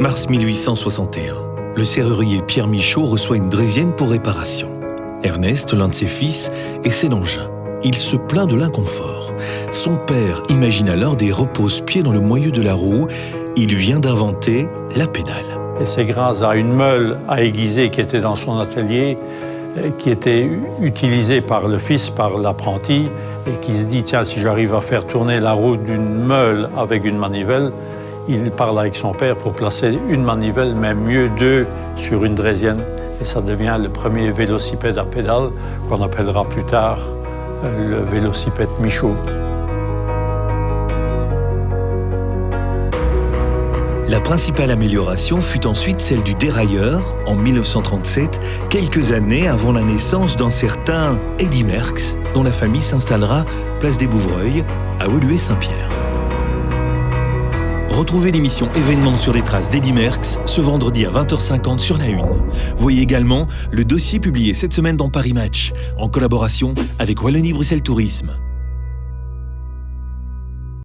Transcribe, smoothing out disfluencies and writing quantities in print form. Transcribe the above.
Mars 1861. Le serrurier Pierre Michaud reçoit une draisienne pour réparation. Ernest, l'un de ses fils, essaie l'engin. Il se plaint de l'inconfort. Son père imagine alors des repose-pieds dans le moyeu de la roue. Il vient d'inventer la pédale. Et c'est grâce à une meule à aiguiser qui était dans son atelier, qui était utilisée par le fils, par l'apprenti, et qui se dit, tiens, si j'arrive à faire tourner la roue d'une meule avec une manivelle, il parle avec son père pour placer une manivelle, mais mieux deux sur une draisienne. Et ça devient le premier vélocipède à pédale qu'on appellera plus tard le vélocipède Michaud. La principale amélioration fut ensuite celle du dérailleur, en 1937, quelques années avant la naissance d'un certain Eddy Merckx, dont la famille s'installera place des Bouvreuils, à Woluwe-Saint-Pierre. Retrouvez l'émission Événements sur les traces d'Eddy Merckx ce vendredi à 20h50 sur La Une. Voyez également le dossier publié cette semaine dans Paris Match, en collaboration avec Wallonie-Bruxelles Tourisme.